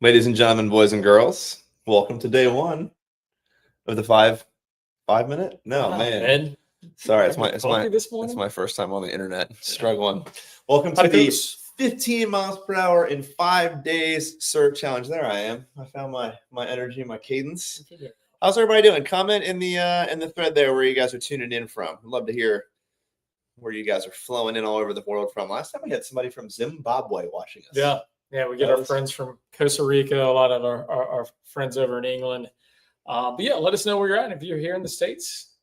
Ladies and gentlemen, boys and girls, welcome to day one of the five minute. No, man. Sorry, it's my first time on the internet. Struggling. Welcome to the 15 miles per hour in 5 days search challenge. There I am. I found my energy, my cadence. How's everybody doing? Comment in the thread there where you guys are tuning in from. I'd love to hear where you guys are flowing in all over the world from. Last time we had somebody from Zimbabwe watching us. Yeah, we get our friends from Costa Rica, a lot of our friends over in England. But yeah, let us know where you're at. If you're here in the States,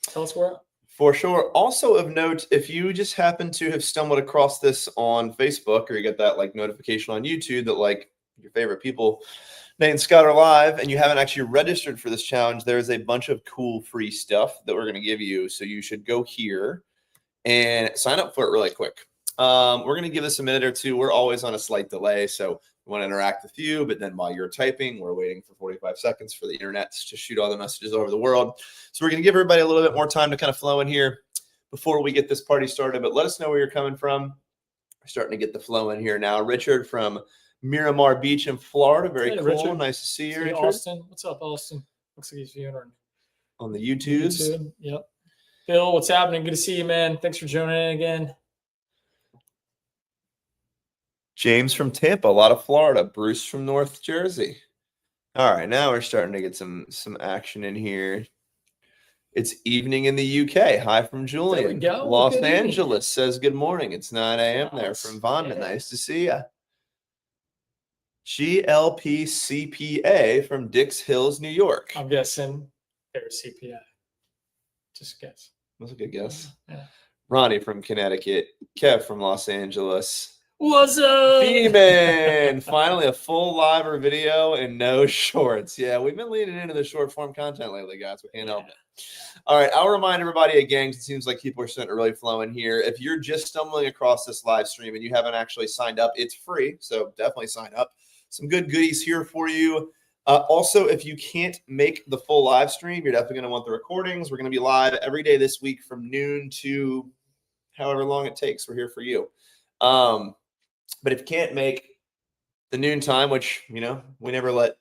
tell us where. For sure. Also of note, if you just happen to have stumbled across this on Facebook or you get that notification on YouTube that your favorite people, Nate and Scott, are live and you haven't actually registered for this challenge, there's a bunch of cool free stuff that we're going to give you. So you should go here and sign up for it really quick. We're going to give this a minute or two. We're always on a slight delay, so we want to interact with you, but then while you're typing, we're waiting for 45 seconds for the internet to shoot all the messages over the world. So we're going to give everybody a little bit more time to kind of flow in here before we get this party started, but let us know where you're coming from. We're starting to get the flow in here now. Richard from Miramar Beach in Florida. Very cool. Richard. Nice to see you, Richard. Austin. What's up, Austin? Looks like he's viewing on the YouTube. Yep. Phil, what's happening? Good to see you, man. Thanks for joining in again. James from Tampa, a lot of Florida. Bruce from North Jersey. All right, now we're starting to get some action in here. It's evening in the UK. Hi from Julian. There we go. Los Angeles says good morning. It's 9 a.m. there from Vonda. Yeah. Nice to see you. GLP-CPA from Dix Hills, New York. I'm guessing they're CPA. Just guess. That's a good guess. Yeah. Ronnie from Connecticut. Kev from Los Angeles. What's up? D-Man. Finally, a full live or video and no shorts. Yeah, we've been leaning into the short form content lately, guys. We can't help it. All right, I'll remind everybody again, it seems like people are starting to really flow in here. If you're just stumbling across this live stream and you haven't actually signed up, it's free, so definitely sign up. Some good goodies here for you. Also, if you can't make the full live stream, you're definitely going to want the recordings. We're going to be live every day this week from noon to however long it takes. We're here for you. But if you can't make the noon time, which, we never let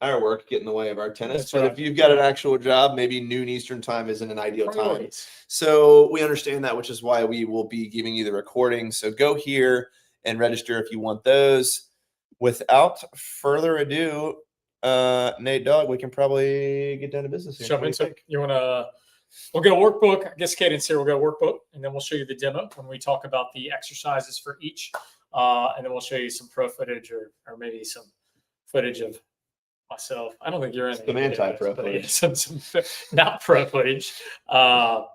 our work get in the way of our tennis. That's but right. If you've got an actual job, maybe noon Eastern time isn't an ideal time. So we understand that, which is why we will be giving you the recording. So go here and register if you want those. Without further ado, Nate Dogg, we can probably get down to business here. Jump into it. You want to... We'll go workbook. I guess Cadence here. We'll go workbook, and then we'll show you the demo when we talk about the exercises for each. And then we'll show you some pro footage or maybe some footage of myself. I don't think you're in some anti-pro footage. Some not pro footage. The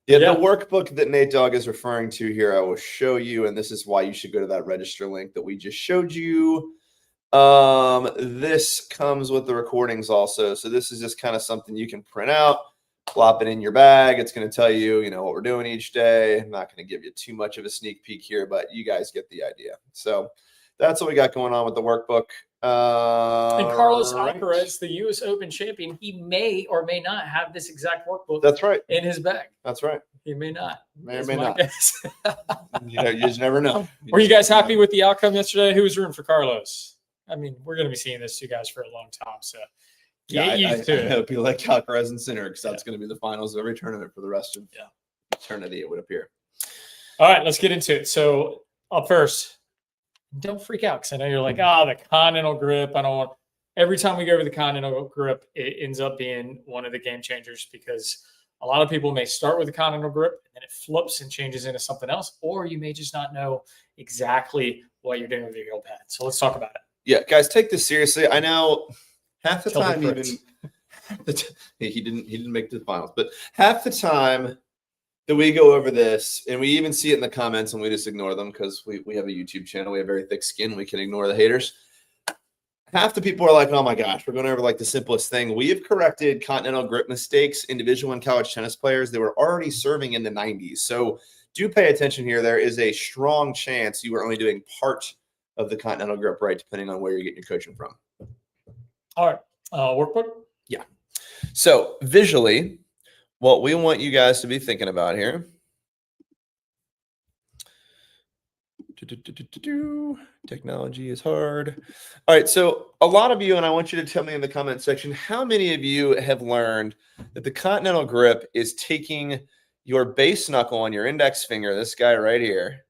workbook that Nate Dogg is referring to here, I will show you, and this is why you should go to that register link that we just showed you. This comes with the recordings also. So this is just kind of something you can print out, plop it in your bag. It's going to tell you, what we're doing each day. I'm not going to give you too much of a sneak peek here, but you guys get the idea. So that's what we got going on with the workbook. And Carlos Alcaraz, the U.S. Open champion, he may or may not have this exact workbook. That's right. In his bag. That's right. He may not. May or may not. You just never know. Were you guys happy with the outcome yesterday? Who was rooting for Carlos? I mean, we're going to be seeing this to you guys for a long time, so. Yeah, I hope you like Alcaraz and Sinner because that's going to be the finals of every tournament for the rest of eternity, it would appear. All right, let's get into it. So up first, don't freak out because I know you're like, the continental grip. I don't want. Every time we go over the continental grip, it ends up being one of the game changers because a lot of people may start with the continental grip and then it flips and changes into something else, or you may just not know exactly what you're doing with your heel pad. So let's talk about it. Yeah, guys, take this seriously. I know. Half the time, he didn't make the finals, but half the time that we go over this, and we even see it in the comments, and we just ignore them because we have a YouTube channel. We have very thick skin. We can ignore the haters. Half the people are like, "Oh my gosh, we're going over the simplest thing." We have corrected continental grip mistakes in Division I college tennis players. They were already serving in the 90s, so do pay attention here. There is a strong chance you are only doing part of the continental grip right, depending on where you're getting your coaching from. All right, workbook? Yeah. So visually, what we want you guys to be thinking about here. Technology is hard. All right, so a lot of you, and I want you to tell me in the comment section, how many of you have learned that the continental grip is taking your base knuckle on your index finger, this guy right here,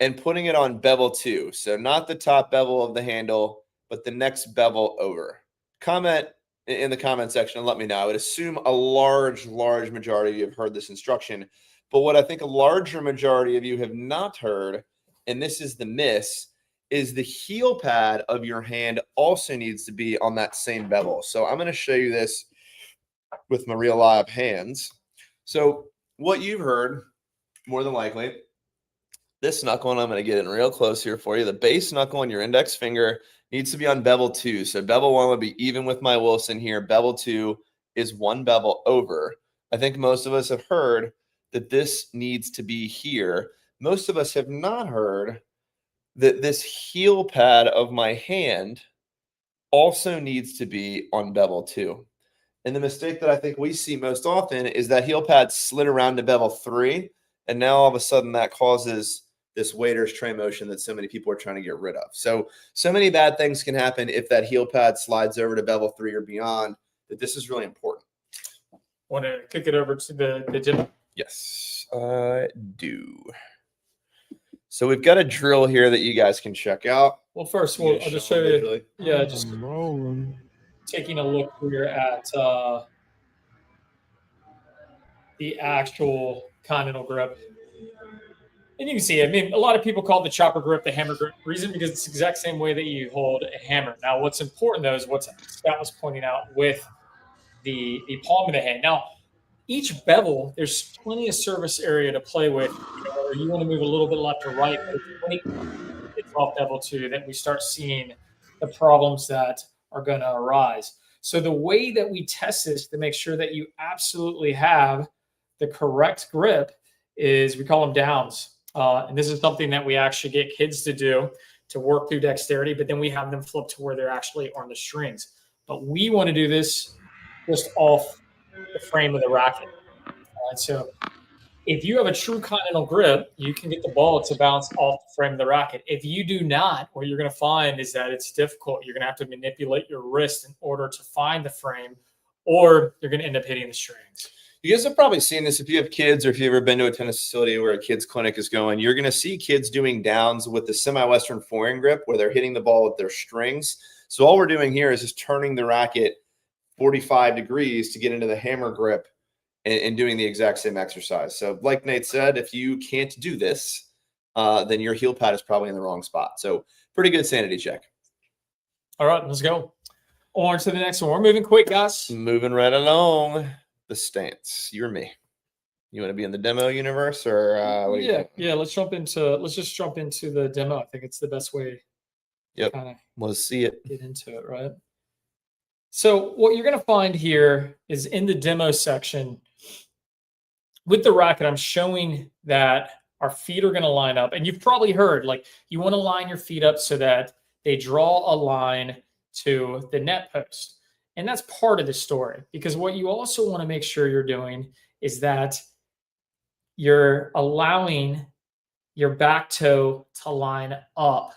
and putting it on bevel 2. So not the top bevel of the handle, but the next bevel over. Comment in the comment section and let me know. I would assume a large majority of you have heard this instruction. But what I think a larger majority of you have not heard, and this is the miss, is the heel pad of your hand also needs to be on that same bevel. So I'm going to show you this with my real live hands. So what you've heard, more than likely, this knuckle, and I'm going to get in real close here for you. The base knuckle on your index finger needs to be on bevel 2. So bevel 1 would be even with my Wilson here. Bevel 2 is one bevel over. I think most of us have heard that this needs to be here. Most of us have not heard that this heel pad of my hand also needs to be on bevel 2. And the mistake that I think we see most often is that heel pad slid around to bevel 3, and now all of a sudden that causes this waiter's tray motion that so many people are trying to get rid of. So many bad things can happen if that heel pad slides over to bevel 3 or beyond, that this is really important. Want to kick it over to the gym? Yes, I do. So we've got a drill here that you guys can check out. Well, first, I'll just show you. Yeah, just taking a look here at the actual continental grip. And you can see, I mean, a lot of people call the chopper grip the hammer grip. Reason because it's the exact same way that you hold a hammer. Now, what's important, though, is what Scott was pointing out with the palm of the hand. Now, each bevel, there's plenty of surface area to play with. Or you want to move a little bit left or right, but it's off bevel 2 that we start seeing the problems that are going to arise. So the way that we test this to make sure that you absolutely have the correct grip is we call them downs. And this is something that we actually get kids to do to work through dexterity, but then we have them flip to where they're actually on the strings. But we want to do this just off the frame of the racket. So if you have a true continental grip, you can get the ball to bounce off the frame of the racket. If you do not, what you're going to find is that it's difficult. You're going to have to manipulate your wrist in order to find the frame, or you're going to end up hitting the strings. You guys have probably seen this if you have kids or if you've ever been to a tennis facility where a kid's clinic is going. You're going to see kids doing downs with the semi-Western forehand grip where they're hitting the ball with their strings. So all we're doing here is just turning the racket 45 degrees to get into the hammer grip and doing the exact same exercise. So like Nate said, if you can't do this, then your heel pad is probably in the wrong spot. So pretty good sanity check. All right, let's go. On to the next one. We're moving quick, guys. Moving right along. The stance. You or me? You want to be in the demo universe, or what do you think? Yeah. Let's just jump into the demo. I think it's the best way. Yep. Let's see it. Get into it, right? So what you're going to find here is in the demo section with the racket, I'm showing that our feet are going to line up. And you've probably heard, like, you want to line your feet up so that they draw a line to the net post. And that's part of the story, because what you also want to make sure you're doing is that you're allowing your back toe to line up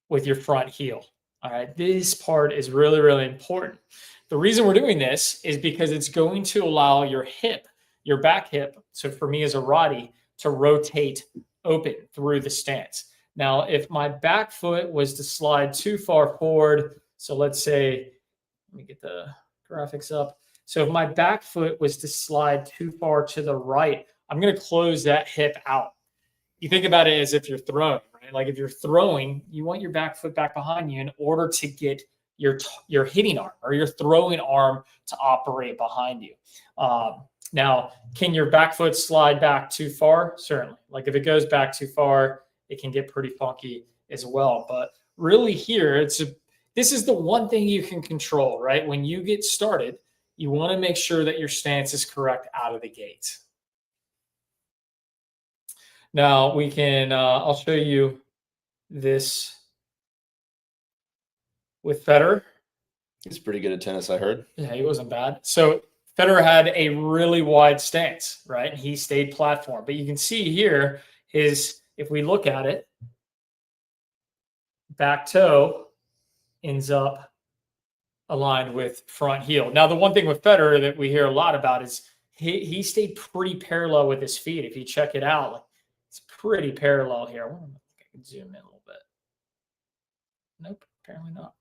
with your front heel. All right, this part is really, really important. The reason we're doing this is because it's going to allow your hip, your back hip, so for me as a Roddy, to rotate open through the stance. Now, if my back foot was to slide too far forward, so let's say, let me get the graphics up. So if my back foot was to slide too far to the right, I'm going to close that hip out. You think about it as if you're throwing, right? Like if you're throwing, you want your back foot back behind you in order to get your hitting arm or your throwing arm to operate behind you. Now, can your back foot slide back too far? Certainly. Like if it goes back too far, it can get pretty funky as well. But really here, this is the one thing you can control, right? When you get started, you want to make sure that your stance is correct out of the gate. Now we can, I'll show you this with Federer. He's pretty good at tennis, I heard. Yeah, he wasn't bad. So Federer had a really wide stance, right? He stayed platform. But you can see here if we look at it, back toe ends up aligned with front heel. Now, the one thing with Federer that we hear a lot about is he stayed pretty parallel with his feet. If you check it out, like, it's pretty parallel here. I wonder if I can zoom in a little bit. Nope, apparently not.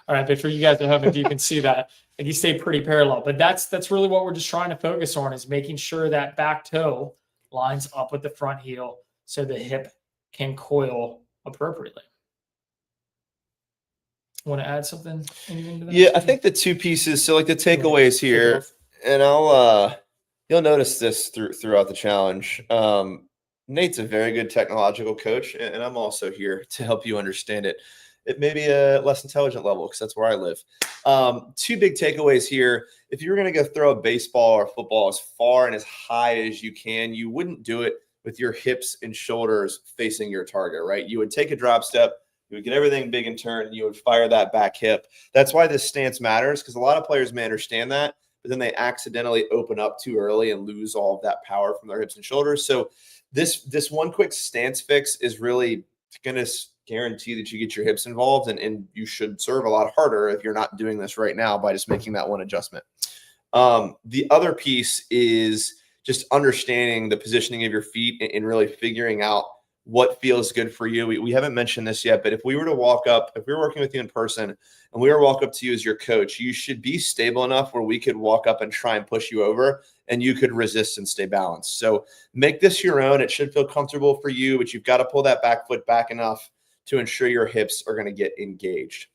All right, but for you guys at home, if you can see that, like, he stayed pretty parallel. But that's really what we're just trying to focus on, is making sure that back toe lines up with the front heel so the hip can coil appropriately. Want to add something? Anything to that? Yeah, I think the two pieces. So, like, the takeaways here, and you'll notice this throughout the challenge. Nate's a very good technological coach, and I'm also here to help you understand it at maybe a less intelligent level, because that's where I live. Two big takeaways here. If you were going to go throw a baseball or football as far and as high as you can, you wouldn't do it with your hips and shoulders facing your target, right? You would take a drop step, you would get everything big and turn, and you would fire that back hip. That's why this stance matters, because a lot of players may understand that, but then they accidentally open up too early and lose all of that power from their hips and shoulders. So this one quick stance fix is really going to guarantee that you get your hips involved, and you should serve a lot harder if you're not doing this right now by just making that one adjustment. The other piece is just understanding the positioning of your feet and really figuring out what feels good for you. We haven't mentioned this yet, but if we were to walk up, if we were working with you in person and we were to walk up to you as your coach, you should be stable enough where we could walk up and try and push you over and you could resist and stay balanced. So make this your own. It should feel comfortable for you, but you've got to pull that back foot back enough to ensure your hips are going to get engaged.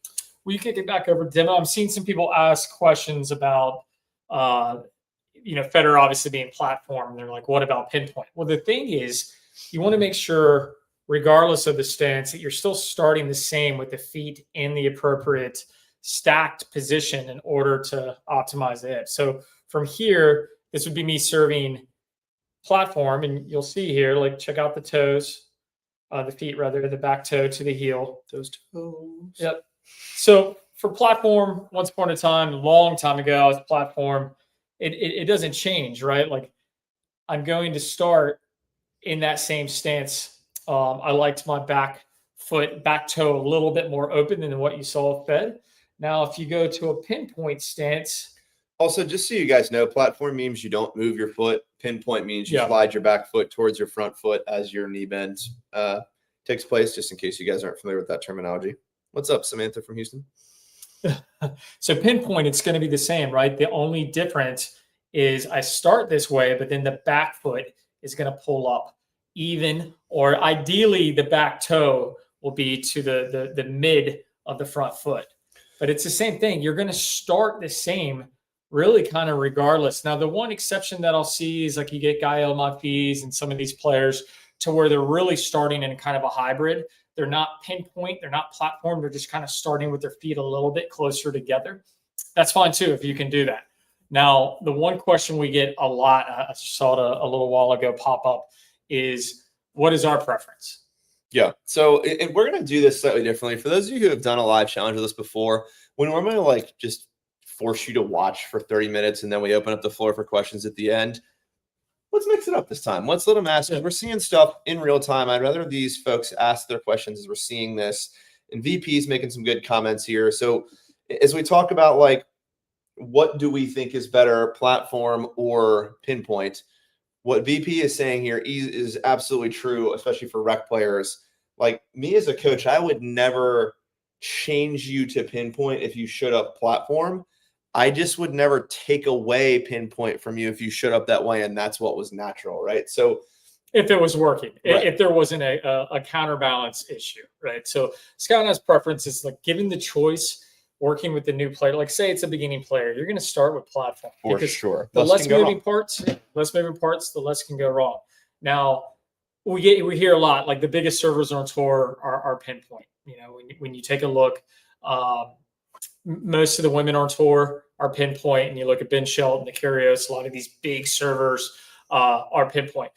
Well, you kick it back over demo. I'm seeing some people ask questions about, Federer obviously being platform. And they're like, what about pinpoint? Well, the thing is, you want to make sure, regardless of the stance, that you're still starting the same with the feet in the appropriate stacked position in order to optimize the hip. So from here, this would be me serving platform, and you'll see here, like, check out the toes, the feet rather, the back toe to the heel. Those toes. Yep. So for platform, once upon a time, a long time ago, I was platform. It doesn't change, right? Like, I'm going to start in that same stance. I liked my back toe a little bit more open than what you saw with Fed. Now, if you go to a pinpoint stance. Also, just so you guys know, platform means you don't move your foot. Pinpoint means you slide your back foot towards your front foot as your knee bend takes place, just in case you guys aren't familiar with that terminology. What's up, Samantha from Houston? So pinpoint, it's going to be the same, right? The only difference is I start this way, but then the back foot is going to pull up even, or ideally the back toe will be to the mid of the front foot. But it's the same thing. You're going to start the same, really, kind of regardless. Now, the one exception that I'll see is, like, you get Gael Monfils and some of these players to where they're really starting in kind of a hybrid. They're not pinpoint, they're not platform, they're just kind of starting with their feet a little bit closer together. That's fine too if you can do that. Now, the one question we get a lot, I saw it a little while ago pop up, is what is our preference? Yeah. So, and we're going to do this slightly differently. For those of you who have done a live challenge with us before, we normally, like, just force you to watch for 30 minutes and then we open up the floor for questions at the end. Let's mix it up this time. Let's let them ask, because we're seeing stuff in real time. I'd rather these folks ask their questions as we're seeing this. And VP's making some good comments here. So as we talk about, like, what do we think is better, platform or pinpoint, what VP is saying here is absolutely true, especially for rec players. Like, me as a coach, I would never change you to pinpoint if you showed up platform. I just would never take away pinpoint from you if you showed up that way and that's what was natural, right? So if it was working, right. If there wasn't a counterbalance issue, right? So Scott has preferences, like, given the choice, working with the new player, like, say it's a beginning player, you're going to start with platform. For sure. The less moving parts, the less can go wrong. Now, we hear a lot, like, the biggest servers on tour are pinpoint. You know, when you take a look, most of the women on tour are pinpoint, and you look at Ben Shelton, the Kyrgios, a lot of these big servers are pinpoint.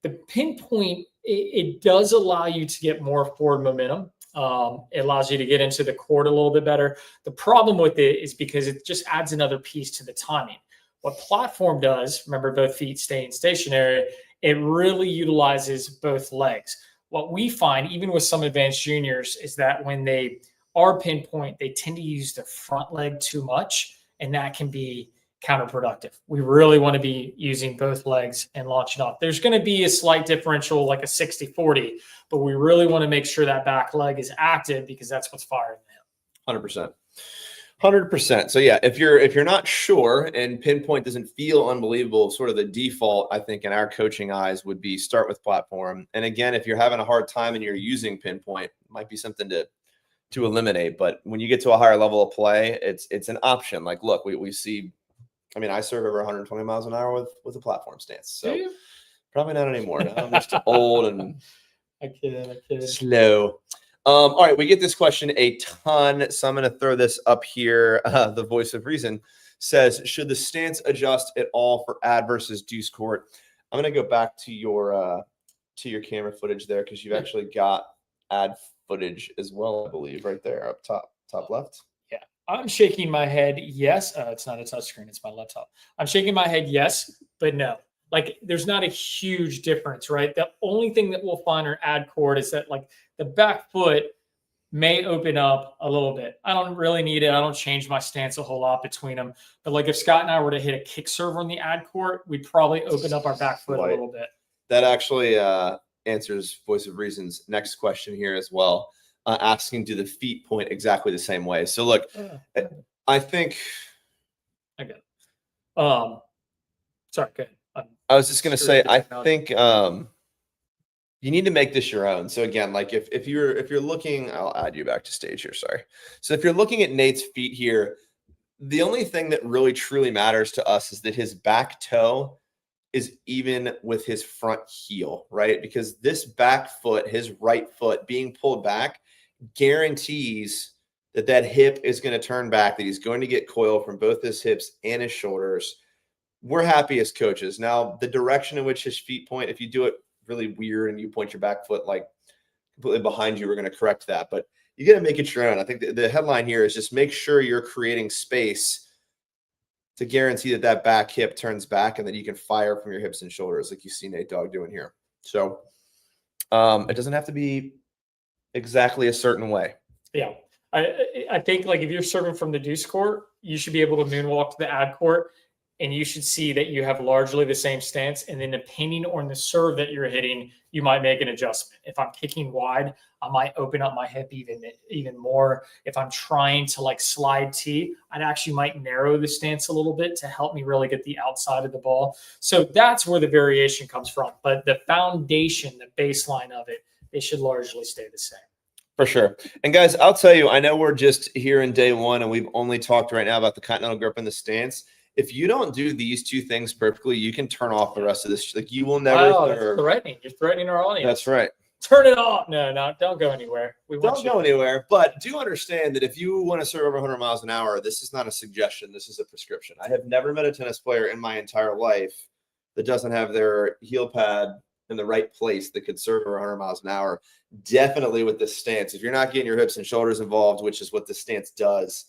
The pinpoint, it does allow you to get more forward momentum. It allows you to get into the court a little bit better. The problem with it is because it just adds another piece to the timing. What platform does, remember, both feet staying stationary, it really utilizes both legs. what we find, even with some advanced juniors, is that when they are pinpoint, they tend to use the front leg too much, and that can be counterproductive. We really want to be using both legs and launching off. There's going to be a slight differential, like a 60-40, but we really want to make sure that back leg is active because that's what's firing the hip. 100%. 100%. So yeah, if you're not sure and pinpoint doesn't feel unbelievable, sort of the default, I think, in our coaching eyes would be start with platform. And again, if you're having a hard time and you're using pinpoint, it might be something to eliminate. But when you get to a higher level of play, it's an option. Like, look, we see, I mean, I serve over 120 miles an hour with a platform stance. So probably not anymore. Now I'm just old and I kid. slow. All right, we get this question a ton, so I'm going to throw this up here. The voice of reason says, should the stance adjust at all for ad versus deuce court? I'm going to go back to your camera footage there because you've actually got ad footage as well, I believe, right there up top left. Yeah, I'm shaking my head yes. It's not a touchscreen, it's my laptop. I'm shaking my head yes, but no. Like, there's not a huge difference, right? The only thing that we'll find on ad court is that, like, the back foot may open up a little bit. I don't really need it. I don't change my stance a whole lot between them. But, like, if Scott and I were to hit a kick serve on the ad court, we'd probably open up our back foot a little bit. That actually answers voice of reason's next question here as well, asking, do the feet point exactly the same way? So, look, I think – I get it. Sorry, go ahead. I was just going to say, I think you need to make this your own. So again, like if you're looking, I'll add you back to stage here. Sorry. So if you're looking at Nate's feet here, the only thing that really truly matters to us is that his back toe is even with his front heel, right? Because this back foot, his right foot being pulled back, guarantees that hip is going to turn back, that he's going to get coil from both his hips and his shoulders. We're happy as coaches. Now, the direction in which his feet point, if you do it really weird and you point your back foot like completely behind you, we're going to correct that. But you got to make it your own. I think the headline here is just make sure you're creating space to guarantee that back hip turns back and that you can fire from your hips and shoulders like you see Nate Dogg doing here. So it doesn't have to be exactly a certain way. Yeah. I think, like, if you're serving from the deuce court, you should be able to moonwalk to the ad court. And you should see that you have largely the same stance. And then depending on the serve that you're hitting, you might make an adjustment. If I'm kicking wide, I might open up my hip even more. If I'm trying to, like, slide tee, I'd actually might narrow the stance a little bit to help me really get the outside of the ball. So that's where the variation comes from. But the foundation, the baseline of it, they should largely stay the same. For sure. And guys, I'll tell you, I know we're just here in day one and we've only talked right now about the continental grip and the stance. If you don't do these two things perfectly, you can turn off the rest of this. Like, you will never. Wow, that's threatening. You're threatening our audience. That's right. Turn it off. No, don't go anywhere. Don't go anywhere. But do understand that if you want to serve over 100 miles an hour, this is not a suggestion. This is a prescription. I have never met a tennis player in my entire life that doesn't have their heel pad in the right place that could serve over 100 miles an hour. Definitely with this stance. If you're not getting your hips and shoulders involved, which is what the stance does,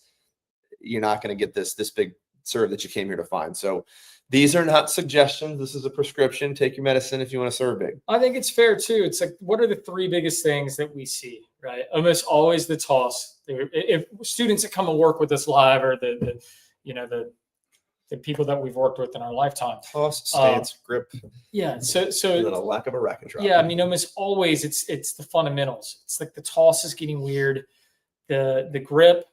you're not going to get this big serve that you came here to find. So these are not suggestions. This is a prescription. Take your medicine if you want to serve big. I think it's fair too. It's like, what are the three biggest things that we see, right? Almost always the toss. If students that come and work with us live, or the people that we've worked with in our lifetime. Toss, stance, grip. Yeah. So and then a lack of a racket drop. Yeah, I mean, almost always it's the fundamentals. It's like the toss is getting weird. The grip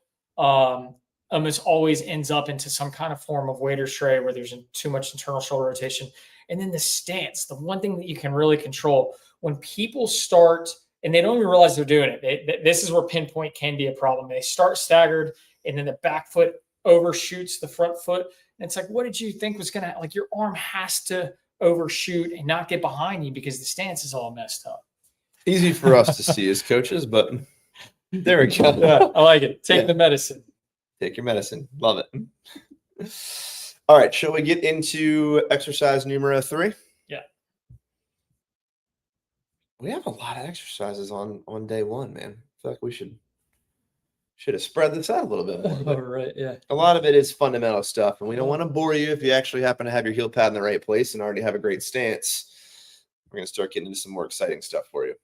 almost always ends up into some kind of form of weight or stray where there's too much internal shoulder rotation. And then the stance, the one thing that you can really control, when people start, and they don't even realize they're doing it. This is where pinpoint can be a problem. They start staggered, and then the back foot overshoots the front foot. And it's like, what did you think was going to, like, your arm has to overshoot and not get behind you because the stance is all messed up. Easy for us to see as coaches, but there we go. Yeah, I like it. Take the medicine. Take your medicine. Love it. All right. Shall we get into exercise numero 3? Yeah. We have a lot of exercises on day one, man. I feel like we should have spread this out a little bit more. Oh, right. Yeah. A lot of it is fundamental stuff, and we don't want to bore you if you actually happen to have your heel pad in the right place and already have a great stance. We're going to start getting into some more exciting stuff for you.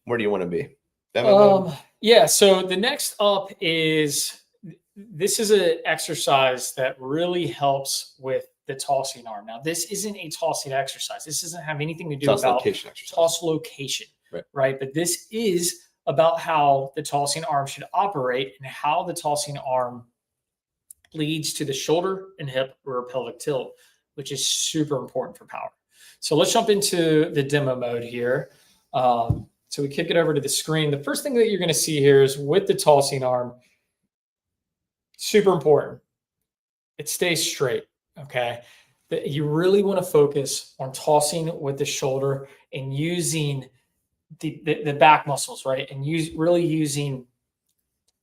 Where do you want to be? Demo mode? Yeah. So the next up is, this is an exercise that really helps with the tossing arm. Now, this isn't a tossing exercise. This doesn't have anything to do Toss about location exercise. toss location, right? But this is about how the tossing arm should operate and how the tossing arm leads to the shoulder and hip rear pelvic tilt, which is super important for power. So let's jump into the demo mode here. So we kick it over to the screen. The first thing that you're going to see here is with the tossing arm, super important, it stays straight, okay? You really want to focus on tossing with the shoulder and using the back muscles, right? And really using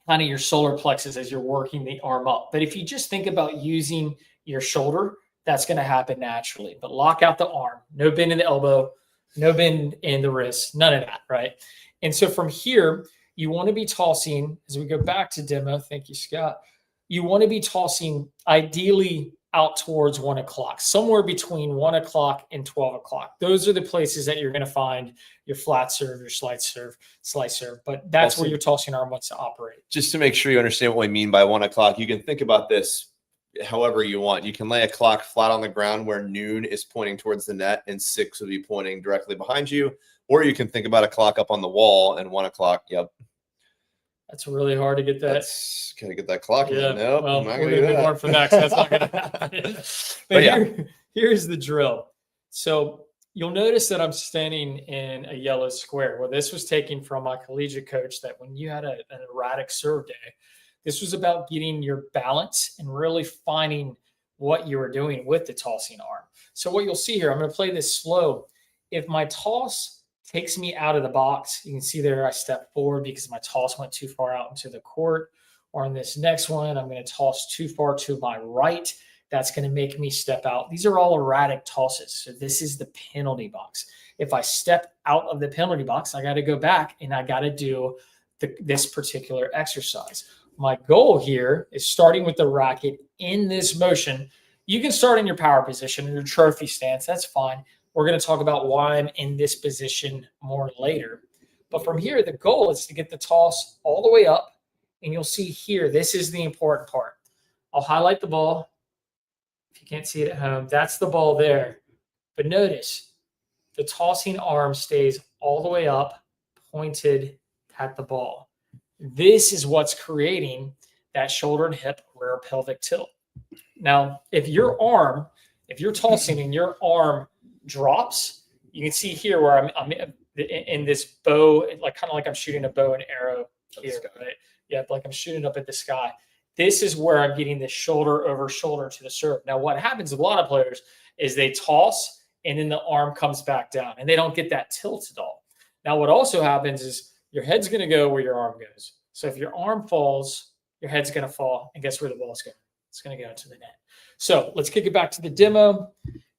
kind of your solar plexus as you're working the arm up. But if you just think about using your shoulder, that's going to happen naturally. But lock out the arm, no bend in the elbow, no bend in the wrist, none of that, right? And so from here, you want to be tossing, as we go back to demo, thank you, Scott, you want to be tossing ideally out towards 1 o'clock, somewhere between 1 o'clock and 12 o'clock. Those are the places that you're going to find your flat serve, your slice serve, but that's where your tossing arm wants to operate. Just to make sure you understand what we mean by 1 o'clock, you can think about this however you want. You can lay a clock flat on the ground where noon is pointing towards the net and 6 would be pointing directly behind you. Or you can think about a clock up on the wall and 1 o'clock. Yep. That's really hard to get that. That's gotta get that clock. Yeah. Nope, Well, not we're gonna going to do move that. on from that because that's not going to happen. But yeah, here's the drill. So you'll notice that I'm standing in a yellow square. Well, this was taken from my collegiate coach, that when you had an erratic serve day, this was about getting your balance and really finding what you were doing with the tossing arm. So what you'll see here, I'm going to play this slow. If my toss takes me out of the box, you can see there I step forward because my toss went too far out into the court. Or in this next one, I'm going to toss too far to my right. That's going to make me step out. These are all erratic tosses. So this is the penalty box. If I step out of the penalty box, I got to go back and I got to do this particular exercise. My goal here is starting with the racket in this motion. You can start in your power position, in your trophy stance. That's fine. We're going to talk about why I'm in this position more later. But from here, the goal is to get the toss all the way up. And you'll see here, this is the important part. I'll highlight the ball. If you can't see it at home, that's the ball there. But notice the tossing arm stays all the way up, pointed at the ball. This is what's creating that shoulder and hip rear pelvic tilt. Now, if you're tossing and your arm drops, you can see here where I'm in this bow, like kind of like I'm shooting a bow and arrow here, right? Yeah, like I'm shooting up at the sky. This is where I'm getting this shoulder over shoulder to the serve. Now, what happens with a lot of players is they toss and then the arm comes back down and they don't get that tilt at all. Now, what also happens is your head's going to go where your arm goes. So if your arm falls, your head's going to fall, and guess where the ball's going? It's going to go into the net. So let's kick it back to the demo.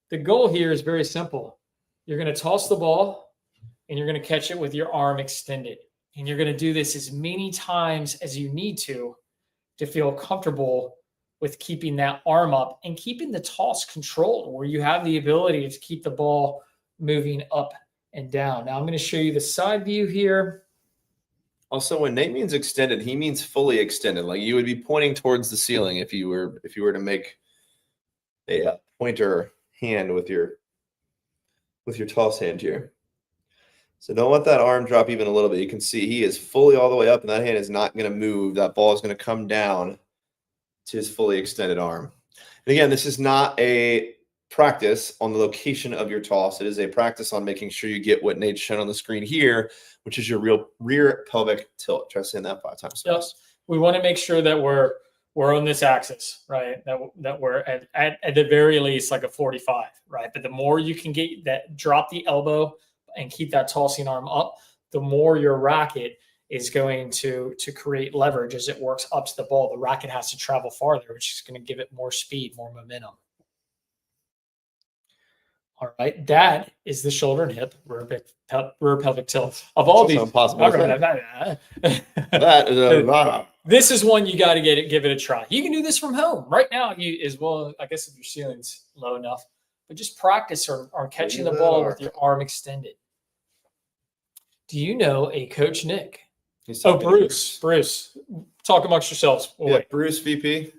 The goal here is very simple. You're going to toss the ball and you're going to catch it with your arm extended. And you're going to do this as many times as you need to feel comfortable with keeping that arm up and keeping the toss controlled, where you have the ability to keep the ball moving up and down. Now I'm going to show you the side view here. Also, when Nate means extended, he means fully extended. Like you would be pointing towards the ceiling if you were to make a pointer hand with your toss hand here. So don't let that arm drop even a little bit. You can see he is fully all the way up, and that hand is not going to move. That ball is going to come down to his fully extended arm. And again, this is not a practice on the location of your toss. It is a practice on making sure you get what Nate's shown on the screen here, which is your real rear pelvic tilt. Try saying that 5 times. Yes. We want to make sure that we're on this axis, right? That we're at the very least like a 45, right? But the more you can get that, drop the elbow and keep that tossing arm up, the more your racket is going to create leverage as it works up to the ball. The racket has to travel farther, which is going to give it more speed, more momentum. All right, that is the shoulder and hip rear pelvic tilt. Of all these, impossible. That is this is one you got to give it a try. You can do this from home right now. You as well, I guess, if your ceiling's low enough, but just practice on catching the ball with your arm extended. Do you know a Coach Nick? He's Oh, talking to Bruce. Talk amongst yourselves. We'll Yeah, wait. Bruce VP.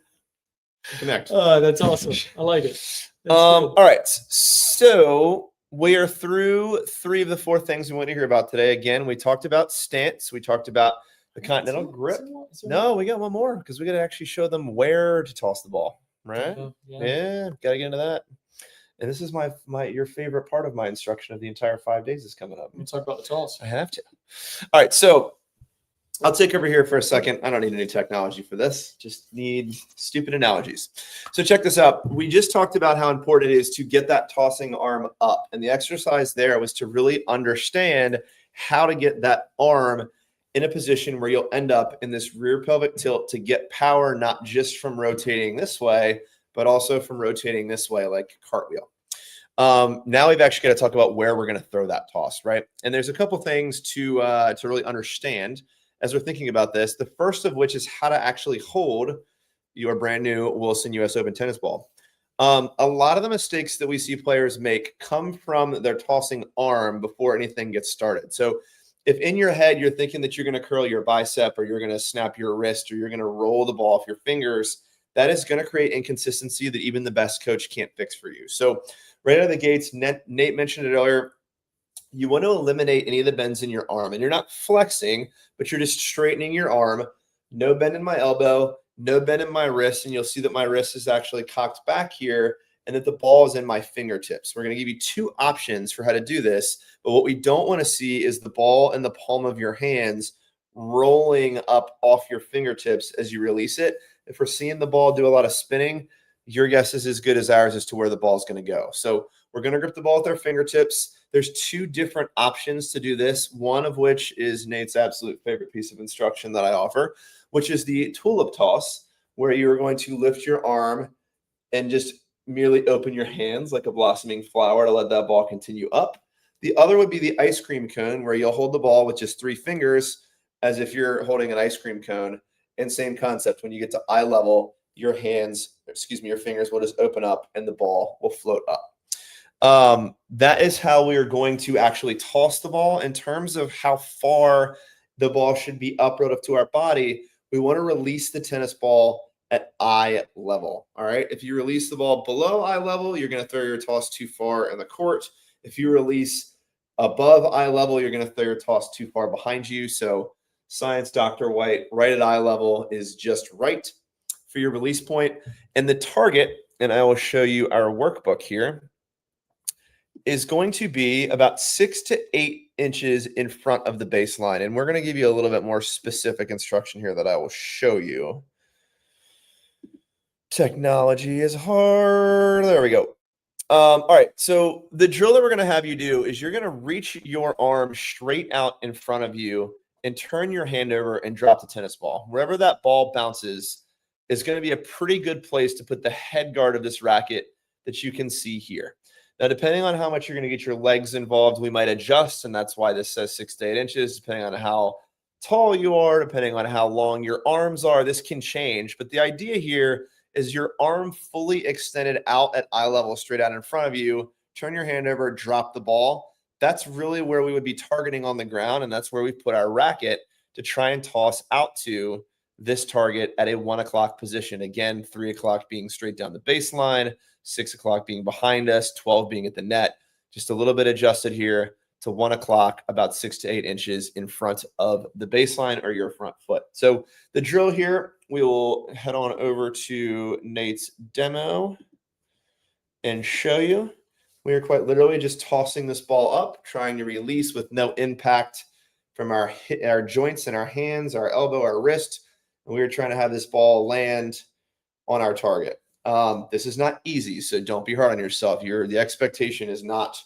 Connect. That's awesome. I like it. That's All good. right. So we are through 3 of the 4 things we want to hear about today. Again, we talked about stance. We talked about the continental grip. No, we got one more because we got to actually show them where to toss the ball. Right? Yeah, got to get into that. And this is your favorite part of my instruction of the entire 5 days is coming up. We'll talk about the toss. I have to. All right. So I'll take over here for a second. I don't need any technology for this. Just need stupid analogies. So check this out. We just talked about how important it is to get that tossing arm up. And the exercise there was to really understand how to get that arm in a position where you'll end up in this rear pelvic tilt to get power, not just from rotating this way, but also from rotating this way like a cartwheel. Now we've actually got to talk about where we're going to throw that toss, right? And there's a couple things to really understand as we're thinking about this. The first of which is how to actually hold your brand new Wilson US Open tennis ball. A lot of the mistakes that we see players make come from their tossing arm before anything gets started. So if in your head you're thinking that you're going to curl your bicep or you're going to snap your wrist or you're going to roll the ball off your fingers, that is going to create inconsistency that even the best coach can't fix for you. So right out of the gates, Nate mentioned it earlier, you want to eliminate any of the bends in your arm. And you're not flexing, but you're just straightening your arm. No bend in my elbow, no bend in my wrist. And you'll see that my wrist is actually cocked back here and that the ball is in my fingertips. We're going to give you 2 options for how to do this. But what we don't want to see is the ball in the palm of your hands rolling up off your fingertips as you release it. If we're seeing the ball do a lot of spinning, your guess is as good as ours as to where the ball is going to go. So we're going to grip the ball with our fingertips. There's 2 different options to do this, one of which is Nate's absolute favorite piece of instruction that I offer, which is the tulip toss, where you're going to lift your arm and just merely open your hands like a blossoming flower to let that ball continue up. The other would be the ice cream cone, where you'll hold the ball with just 3 fingers as if you're holding an ice cream cone. And same concept, when you get to eye level, your fingers will just open up and the ball will float up. That is how we are going to actually toss the ball. In terms of how far the ball should be up relative to our body, we want to release the tennis ball at eye level. All right. If you release the ball below eye level, you're going to throw your toss too far in the court. If you release above eye level, you're going to throw your toss too far behind you. So science, Dr. White, right at eye level is just right for your release point. And the target, and I will show you our workbook here, is going to be about 6 to 8 inches in front of the baseline. And we're going to give you a little bit more specific instruction here that I will show you. Technology is hard. There we go. All right. So the drill that we're going to have you do is you're going to reach your arm straight out in front of you and turn your hand over and drop the tennis ball. Wherever that ball bounces is going to be a pretty good place to put the head guard of this racket that you can see here. Now, depending on how much you're going to get your legs involved, we might adjust, and that's why this says 6 to 8 inches, depending on how tall you are, depending on how long your arms are. This can change, but the idea here is your arm fully extended out at eye level, straight out in front of you. Turn your hand over, drop the ball. That's really where we would be targeting on the ground, and that's where we put our racket to try and toss out to this target at a 1 o'clock position. Again, 3 o'clock being straight down the baseline, 6 o'clock being behind us, 12 being at the net. Just a little bit adjusted here to 1 o'clock, about 6 to 8 inches in front of the baseline or your front foot. So the drill here, we will head on over to Nate's demo and show you. We are quite literally just tossing this ball up, trying to release with no impact from our joints in our hands, our elbow, our wrist. And we are trying to have this ball land on our target. This is not easy, so don't be hard on yourself. The expectation is not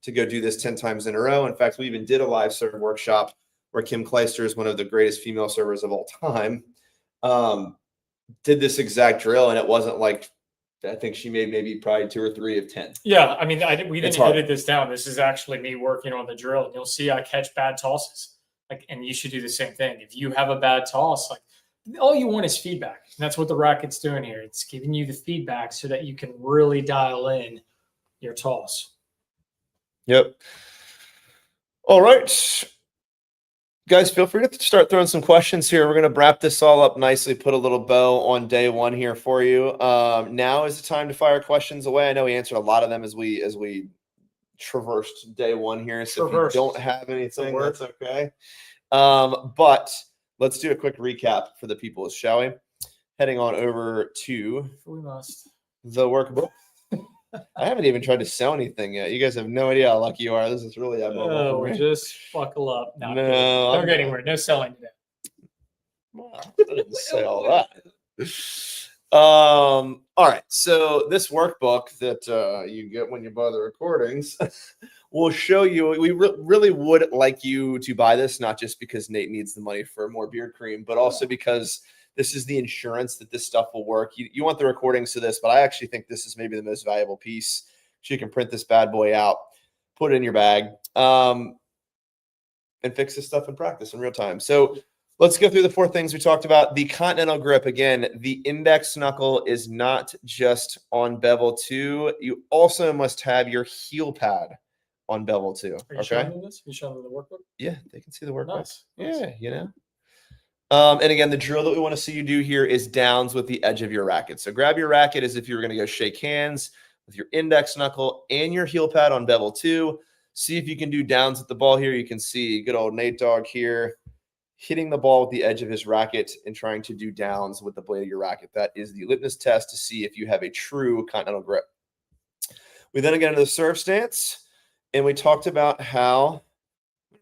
to go do this 10 times in a row. In fact, we even did a live serve workshop where Kim Kleister is one of the greatest female servers of all time, did this exact drill, and it wasn't like, I think she made maybe probably 2 or 3 of 10. Yeah, I mean, we didn't edit this down. This is actually me working on the drill. And you'll see I catch bad tosses. And you should do the same thing. If you have a bad toss, all you want is feedback. And that's what the racket's doing here. It's giving you the feedback so that you can really dial in your toss. Yep. All right. Guys, feel free to start throwing some questions here. We're going to wrap this all up nicely, put a little bow on day one here for you. Now is the time to fire questions away. I know we answered a lot of them as we traversed day one here. So if you don't have anything, that's okay. But let's do a quick recap for the people, shall we? Heading on over to the workbook. I haven't even tried to sell anything yet. You guys have no idea how lucky you are. This is really abnormal for me. Just buckle up. No, don't get anywhere. No selling today. Wow, I didn't say all that. All right. So this workbook that you get when you buy the recordings will show you. We really would like you to buy this, not just because Nate needs the money for more beard cream, but also because this is the insurance that this stuff will work. You want the recordings to this, but I actually think this is maybe the most valuable piece. So you can print this bad boy out, put it in your bag, and fix this stuff in practice in real time. So let's go through the 4 things we talked about. The continental grip. Again, the index knuckle is not just on bevel 2. You also must have your heel pad on bevel 2. Are you showing them this? Are you showing them the workbook? Yeah, they can see the workbook. Nice. Yeah, you know. And again, the drill that we want to see you do here is downs with the edge of your racket. So grab your racket as if you were going to go shake hands with your index knuckle and your heel pad on bevel 2. See if you can do downs with the ball here. You can see good old Nate Dogg here hitting the ball with the edge of his racket and trying to do downs with the blade of your racket. That is the litmus test to see if you have a true continental grip. We then get into the serve stance, and we talked about how,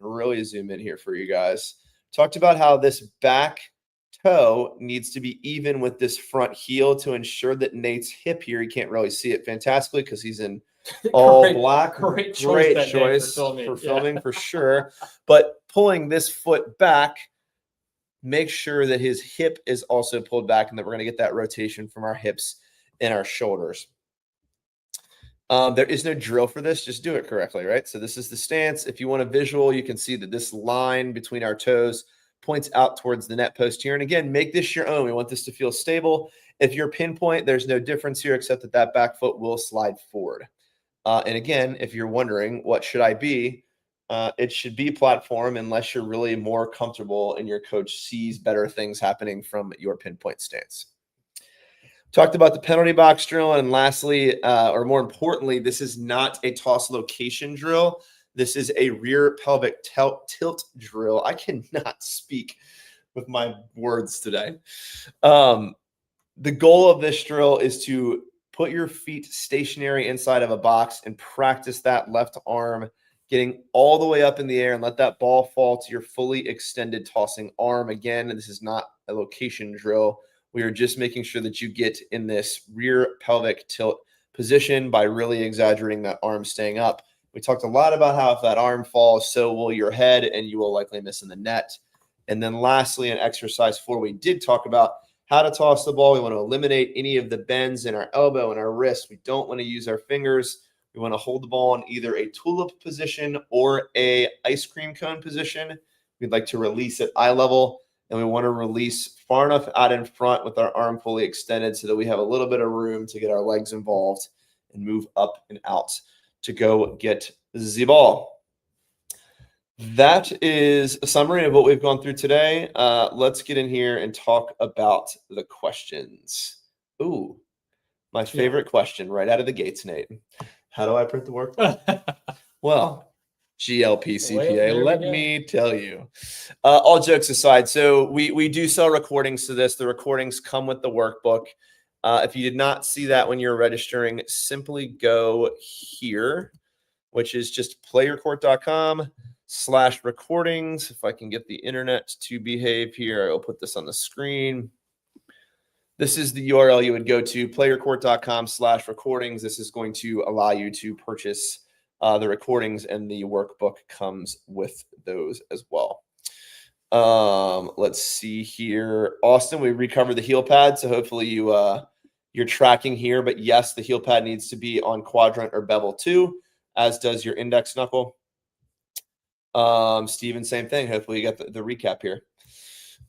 really zoom in here for you guys, talked about how this back toe needs to be even with this front heel to ensure that Nate's hip here, you can't really see it fantastically because he's in all black. Great choice for filming for sure. But pulling this foot back, make sure that his hip is also pulled back and that we're going to get that rotation from our hips and our shoulders. There is no drill for this. Just do it correctly, right? So this is the stance. If you want a visual, you can see that this line between our toes points out towards the net post here. And again, make this your own. We want this to feel stable. If you're pinpoint, there's no difference here except that that back foot will slide forward. And again, if you're wondering, what should I be? It should be platform unless you're really more comfortable and your coach sees better things happening from your pinpoint stance. Talked about the penalty box drill. And lastly, or more importantly, this is not a toss location drill. This is a rear pelvic tilt drill. I cannot speak with my words today. The goal of this drill is to put your feet stationary inside of a box and practice that left arm getting all the way up in the air and let that ball fall to your fully extended tossing arm. Again, this is not a location drill. We are just making sure that you get in this rear pelvic tilt position by really exaggerating that arm staying up. We talked a lot about how if that arm falls, so will your head, and you will likely miss in the net. And then lastly, in exercise 4, we did talk about how to toss the ball. We want to eliminate any of the bends in our elbow and our wrist. We don't want to use our fingers. We want to hold the ball in either a tulip position or a ice cream cone position. We'd like to release at eye level, and we want to release far enough out in front with our arm fully extended so that we have a little bit of room to get our legs involved and move up and out to go get the ball. That is a summary of what we've gone through today. Let's get in here and talk about the questions. Ooh, my favorite question right out of the gates, Nate. How do I print the workbook? Well, GLP CPA, let me tell you. All jokes aside, so we do sell recordings to this. The recordings come with the workbook. If you did not see that when you're registering, simply go here, which is just PlayYourCourt.com/recordings. If I can get the internet to behave here, I'll put this on the screen. This is the URL you would go to, PlayYourCourt.com/recordings. This is going to allow you to purchase the recordings, and the workbook comes with those as well. Let's see here. Austin, we recovered the heel pad, so hopefully you're tracking here. But yes, the heel pad needs to be on quadrant or bevel 2, as does your index knuckle. Steven, same thing. Hopefully you got the recap here.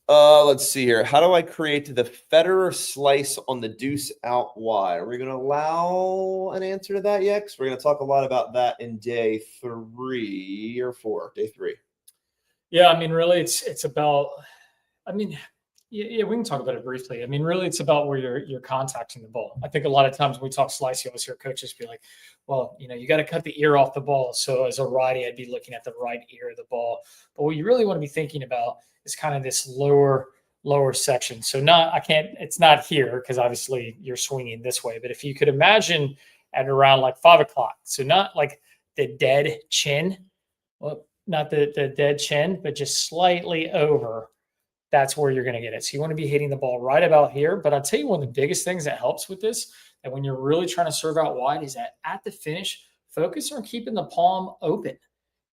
Let's see here. How do I create the Federer slice on the deuce out wide? Are we going to allow an answer to that yet? Because we're going to talk a lot about that in day 3 or 4. Day 3. Yeah, I mean, really, it's about. I mean, yeah, we can talk about it briefly. I mean, really, it's about where you're contacting the ball. I think a lot of times when we talk slice, you always hear coaches be like, "Well, you got to cut the ear off the ball." So as a righty, I'd be looking at the right ear of the ball. But what you really want to be thinking about is kind of this lower section. So it's not here because obviously you're swinging this way. But if you could imagine at around like 5 o'clock, so not like the dead chin, well, not the dead chin, but just slightly over, that's where you're going to get it. So you want to be hitting the ball right about here. But I'll tell you one of the biggest things that helps with this, and when you're really trying to serve out wide, is that at the finish, focus on keeping the palm open.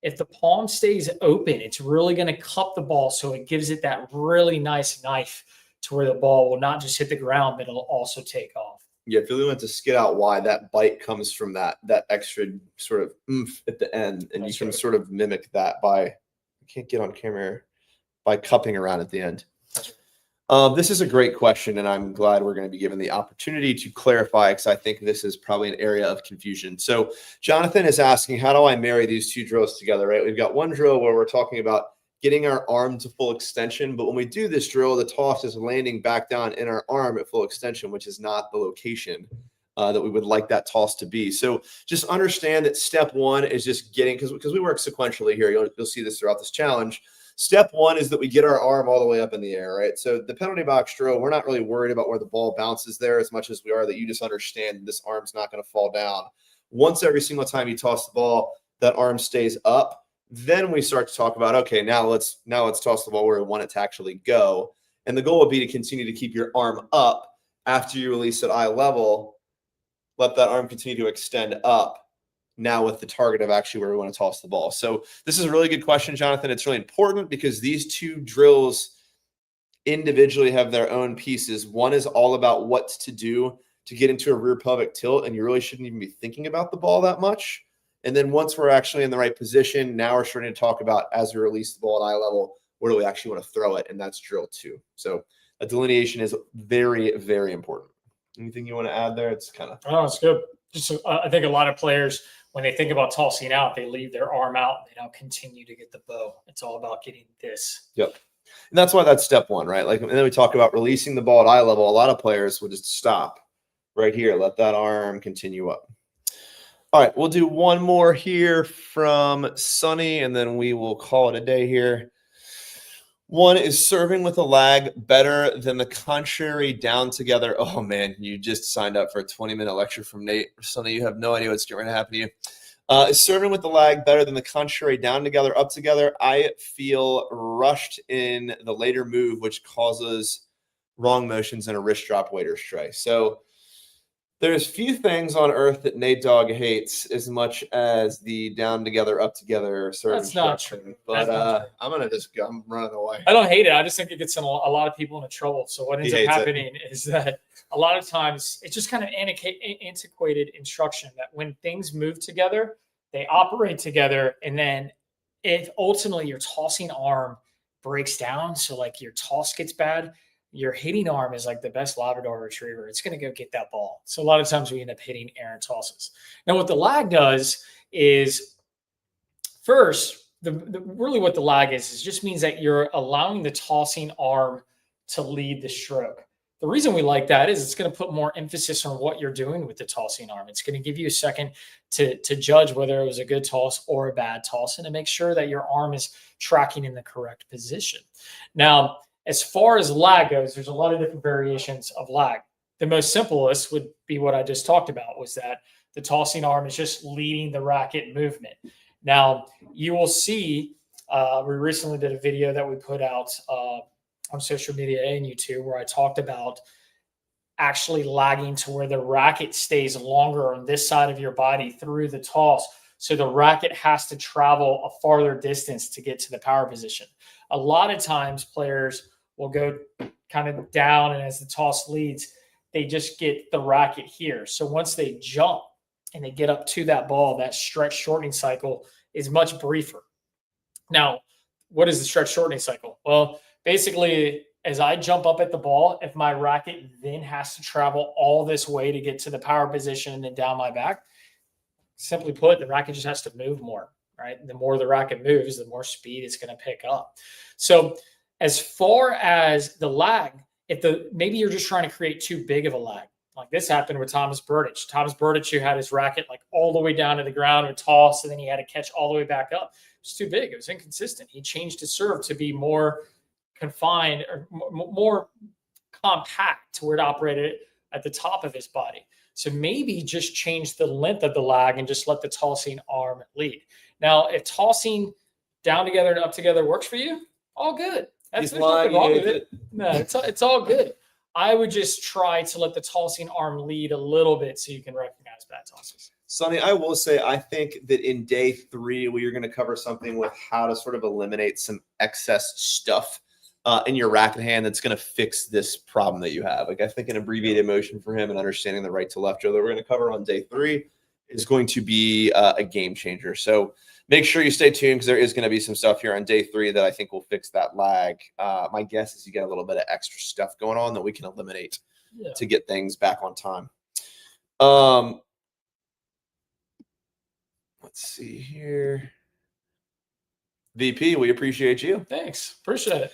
If the palm stays open, it's really going to cup the ball so it gives it that really nice knife to where the ball will not just hit the ground, but it'll also take off. Yeah, if you really want to skid out wide, that bite comes from that extra sort of oomph at the end, and you can sort of mimic that by, I can't get on camera, by cupping around at the end. This is a great question, and I'm glad we're going to be given the opportunity to clarify because I think this is probably an area of confusion. So Jonathan is asking, how do I marry these two drills together, right? We've got one drill where we're talking about getting our arm to full extension, but when we do this drill, the toss is landing back down in our arm at full extension, which is not the location that we would like that toss to be. So just understand that step one is just getting, because we work sequentially here, you'll see this throughout this challenge. Step one is that we get our arm all the way up in the air, right? So the penalty box drill, we're not really worried about where the ball bounces there as much as we are that you just understand this arm's not going to fall down. Once every single time you toss the ball, that arm stays up. Then we start to talk about, okay, now let's toss the ball where we want it to actually go. And the goal would be to continue to keep your arm up after you release at eye level. Let that arm continue to extend up now with the target of actually where we want to toss the ball. So this is a really good question, Jonathan. It's really important because these two drills individually have their own pieces. One is all about what to do to get into a rear pelvic tilt, and you really shouldn't even be thinking about the ball that much. And then once we're actually in the right position, now we're starting to talk about, as we release the ball at eye level, where do we actually want to throw it? And that's drill 2. So a delineation is very, very important. Anything you want to add there? It's kind of... Oh, it's good. Just I think a lot of players, when they think about tossing out, they leave their arm out. They don't continue to get the bow. It's all about getting this. Yep. And that's why that's step one, right? Like, and then we talk about releasing the ball at eye level. A lot of players will just stop right here. Let that arm continue up. All right, we'll do one more here from Sonny, and then we will call it a day here. One is serving with a lag better than the contrary down together. Oh, man, you just signed up for a 20-minute lecture from Nate. Sonny, you have no idea what's going to happen to you. Is serving with the lag better than the contrary down together, up together? I feel rushed in the later move, which causes wrong motions and a wrist drop waiter stray. So there's few things on earth that Nate Dogg hates as much as the down together, up together serving. That's not true. But I'm running away. I don't hate it. I just think it gets a lot of people into trouble. So what ends up happening is that a lot of times it's just kind of antiquated instruction that when things move together, they operate together. And then if ultimately your tossing arm breaks down, so like your toss gets bad, your hitting arm is like the best Labrador retriever. It's going to go get that ball. So a lot of times we end up hitting errant tosses. Now what the lag does is first, really what the lag is just means that you're allowing the tossing arm to lead the stroke. The reason we like that is it's going to put more emphasis on what you're doing with the tossing arm. It's going to give you a second to judge whether it was a good toss or a bad toss and to make sure that your arm is tracking in the correct position. Now, as far as lag goes, there's a lot of different variations of lag. The most simplest would be what I just talked about, was that the tossing arm is just leading the racket movement. Now, you will see, we recently did a video that we put out on social media and YouTube where I talked about actually lagging to where the racket stays longer on this side of your body through the toss. So the racket has to travel a farther distance to get to the power position. A lot of times players will go kind of down, and as the toss leads, they just get the racket here. So once they jump and they get up to that ball, that stretch shortening cycle is much briefer. Now, what is the stretch shortening cycle? Well, basically, as I jump up at the ball, if my racket then has to travel all this way to get to the power position and then down my back, simply put, the racket just has to move more, right? The more the racket moves, the more speed it's going to pick up. So as far as the lag, maybe you're just trying to create too big of a lag. Like this happened with Thomas Burditch. Thomas Burditch, who had his racket like all the way down to the ground and toss, and then he had to catch all the way back up. It was too big. It was inconsistent. He changed his serve to be more confined or more compact to where it operated at the top of his body. So maybe just change the length of the lag and just let the tossing arm lead. Now, if tossing down together and up together works for you, all good. There's nothing wrong with it. No, it's all good. I would just try to let the tossing arm lead a little bit so you can recognize bad tosses. Sonny, I will say, I think that in day 3, we are going to cover something with how to sort of eliminate some excess stuff in your racket hand that's going to fix this problem that you have. Like I think an abbreviated motion for him and understanding the right to left drill that we're going to cover on day 3 is going to be a game changer. So make sure you stay tuned because there is going to be some stuff here on day 3 that I think will fix that lag. My guess is you get a little bit of extra stuff going on that we can eliminate to get things back on time. Let's see here. VP, we appreciate you. Thanks. Appreciate it.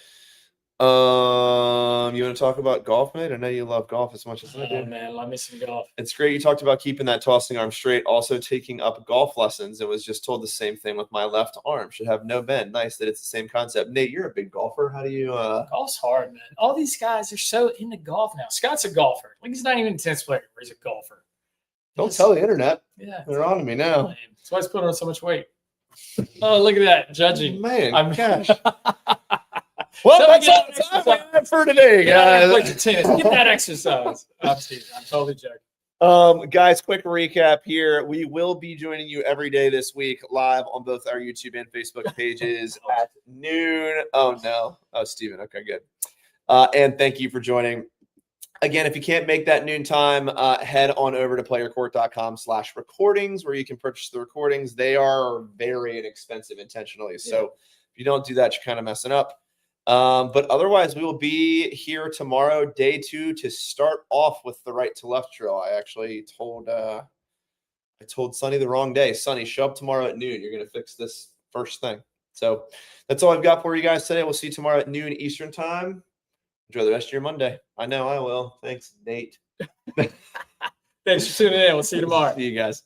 You want to talk about golf, mate? I know you love golf as much as I do. Oh, man, love me some golf. It's great you talked about keeping that tossing arm straight, also taking up golf lessons. It was just told the same thing with my left arm. Should have no bend. Nice that it's the same concept. Nate, you're a big golfer. How do you Golf's hard, man. All these guys are so into golf now. Scott's a golfer. Like he's not even a tennis player, he's a golfer. Don't tell the internet. Yeah. They're on to me now. That's why he's putting on so much weight. Oh, look at that. Judging. Man, gosh. Well, so that's all the time we have for today, guys. Get that exercise. I'm totally joking. Guys, quick recap here. We will be joining you every day this week live on both our YouTube and Facebook pages at noon. Oh, no. Oh, Steven. Okay, good. And thank you for joining. Again, if you can't make that noon time, head on over to PlayYourCourt.com/recordings where you can purchase the recordings. They are very inexpensive intentionally. So if you don't do that, you're kind of messing up. But otherwise, we will be here tomorrow, day 2, to start off with the right to left drill. I actually told Sonny the wrong day. Sonny, show up tomorrow at noon. You're going to fix this first thing. So that's all I've got for you guys today. We'll see you tomorrow at noon Eastern time. Enjoy the rest of your Monday. I know I will. Thanks, Nate. Thanks for tuning in. We'll see you tomorrow. See you guys.